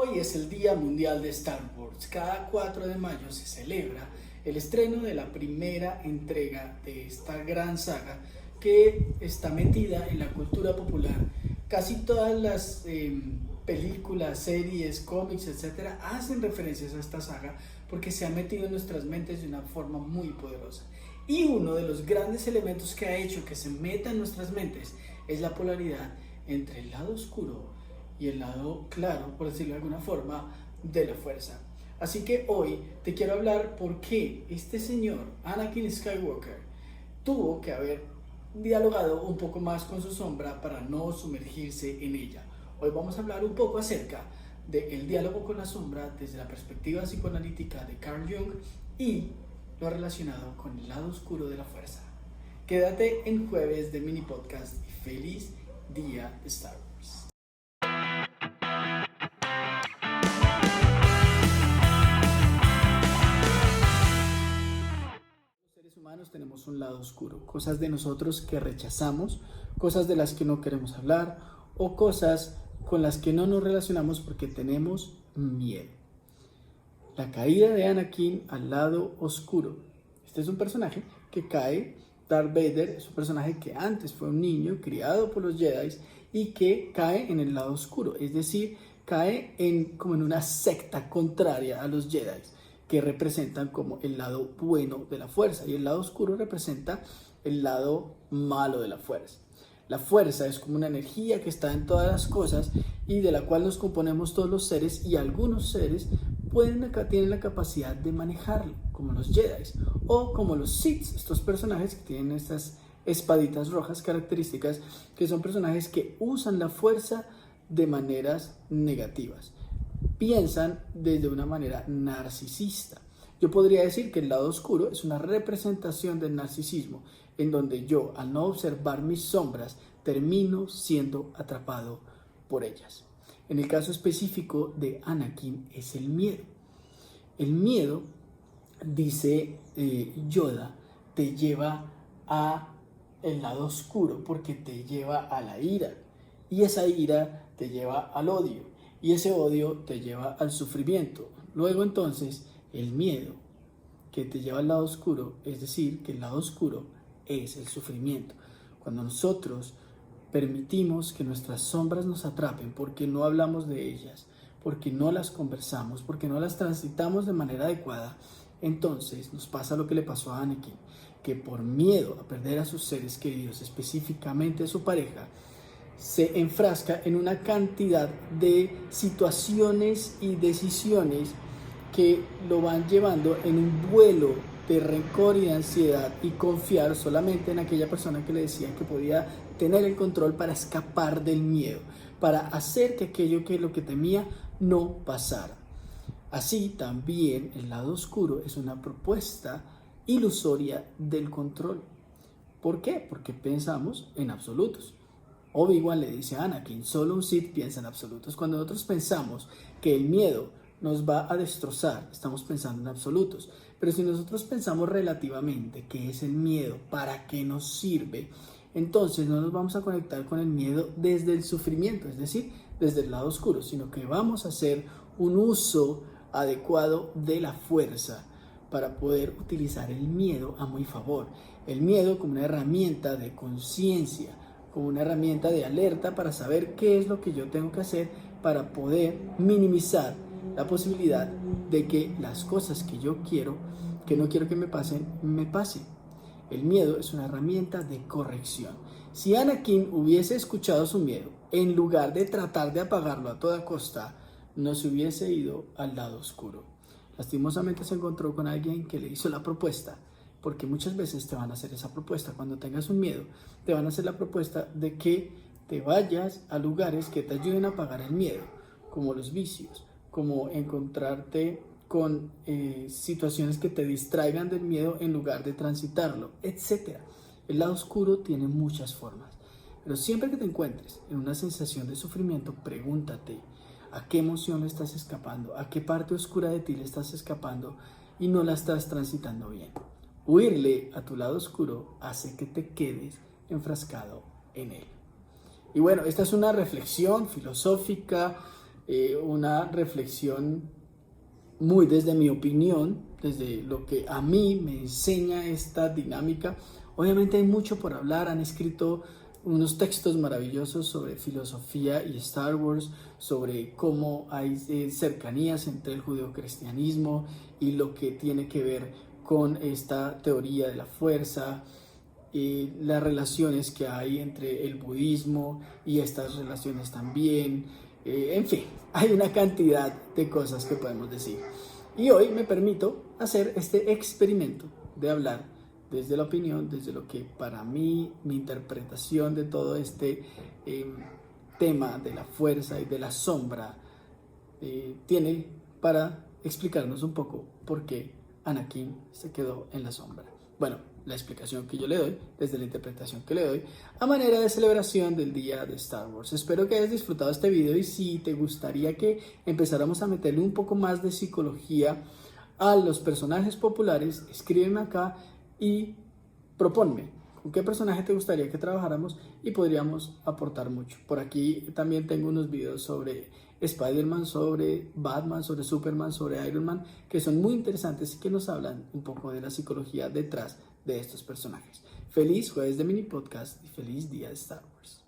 Hoy es el Día Mundial de Star Wars. Cada 4 de mayo se celebra el estreno de la primera entrega de esta gran saga que está metida en la cultura popular. Casi todas las películas, series, cómics, etcétera, hacen referencias a esta saga porque se ha metido en nuestras mentes de una forma muy poderosa. Y uno de los grandes elementos que ha hecho que se meta en nuestras mentes es la polaridad entre el lado oscuro y el lado claro, por decirlo de alguna forma, de la fuerza. Así que hoy te quiero hablar por qué este señor, Anakin Skywalker, tuvo que haber dialogado un poco más con su sombra para no sumergirse en ella. Hoy vamos a hablar un poco acerca del diálogo con la sombra desde la perspectiva psicoanalítica de Carl Jung y lo relacionado con el lado oscuro de la fuerza. Quédate en Jueves de Mini Podcast y feliz día de Star Wars. Los seres humanos tenemos un lado oscuro, cosas de nosotros que rechazamos, cosas de las que no queremos hablar o cosas con las que no nos relacionamos porque tenemos miedo. La caída de Anakin al lado oscuro. Este es un personaje que cae. Darth Vader es un personaje que antes fue un niño criado por los Jedi y que cae en el lado oscuro, es decir, cae como en una secta contraria a los Jedi, que representan como el lado bueno de la fuerza, y el lado oscuro representa el lado malo de la fuerza. La fuerza es como una energía que está en todas las cosas y de la cual nos componemos todos los seres, y algunos seres tienen la capacidad de manejarlo, como los Jedi o como los Sith, estos personajes que tienen estas espaditas rojas características, que son personajes que usan la fuerza de maneras negativas. Piensan desde una manera narcisista. Yo podría decir que el lado oscuro es una representación del narcisismo, en donde yo, al no observar mis sombras, termino siendo atrapado por ellas. En el caso específico de Anakin es el miedo. El miedo, dice Yoda, te lleva a el lado oscuro porque te lleva a la ira, y esa ira te lleva al odio, y ese odio te lleva al sufrimiento. Luego entonces el miedo que te lleva al lado oscuro, es decir, que el lado oscuro es el sufrimiento. Cuando nosotros permitimos que nuestras sombras nos atrapen porque no hablamos de ellas, porque no las conversamos, porque no las transitamos de manera adecuada, entonces nos pasa lo que le pasó a Anakin, que por miedo a perder a sus seres queridos, específicamente a su pareja, se enfrasca en una cantidad de situaciones y decisiones que lo van llevando en un vuelo de rencor y de ansiedad, y confiar solamente en aquella persona que le decía que podía tener el control para escapar del miedo, para hacer que aquello que lo que temía no pasara. Así también el lado oscuro es una propuesta ilusoria del control. ¿Por qué? Porque pensamos en absolutos. Obi-Wan le dice a Anakin, solo un Sith piensa en absolutos. Cuando nosotros pensamos que el miedo nos va a destrozar, estamos pensando en absolutos. Pero si nosotros pensamos relativamente qué es el miedo, para qué nos sirve, entonces no nos vamos a conectar con el miedo desde el sufrimiento, es decir, desde el lado oscuro, sino que vamos a hacer un uso adecuado de la fuerza para poder utilizar el miedo a mi favor. El miedo como una herramienta de conciencia, como una herramienta de alerta para saber qué es lo que yo tengo que hacer para poder minimizar la posibilidad de que las cosas que yo quiero, que no quiero que me pasen. El miedo es una herramienta de corrección. Si Anakin hubiese escuchado su miedo, en lugar de tratar de apagarlo a toda costa, no se hubiese ido al lado oscuro. Lastimosamente se encontró con alguien que le hizo la propuesta, porque muchas veces te van a hacer esa propuesta. Cuando tengas un miedo, te van a hacer la propuesta de que te vayas a lugares que te ayuden a apagar el miedo, como los vicios, como encontrarte con situaciones que te distraigan del miedo en lugar de transitarlo, etc. El lado oscuro tiene muchas formas, pero siempre que te encuentres en una sensación de sufrimiento, pregúntate a qué emoción le estás escapando, a qué parte oscura de ti le estás escapando y no la estás transitando bien. Huirle a tu lado oscuro hace que te quedes enfrascado en él. Y bueno, esta es una reflexión filosófica una reflexión muy desde mi opinión, desde lo que a mí me enseña esta dinámica. Obviamente hay mucho por hablar, han escrito unos textos maravillosos sobre filosofía y Star Wars, sobre cómo hay cercanías entre el judeocristianismo y lo que tiene que ver con esta teoría de la fuerza, las relaciones que hay entre el budismo y estas relaciones también. En fin, hay una cantidad de cosas que podemos decir. Y hoy me permito hacer este experimento de hablar desde la opinión, desde lo que para mí, mi interpretación de todo este tema de la fuerza y de la sombra tiene para explicarnos un poco por qué Anakin se quedó en la sombra. Bueno, la explicación que yo le doy, desde la interpretación que le doy, a manera de celebración del día de Star Wars. Espero que hayas disfrutado este video y si te gustaría que empezáramos a meterle un poco más de psicología a los personajes populares, escríbeme acá y proponme con qué personaje te gustaría que trabajáramos y podríamos aportar mucho. Por aquí también tengo unos videos sobre Spider-Man, sobre Batman, sobre Superman, sobre Iron Man, que son muy interesantes y que nos hablan un poco de la psicología detrás de estos personajes. Feliz jueves de mini podcast y feliz día de Star Wars.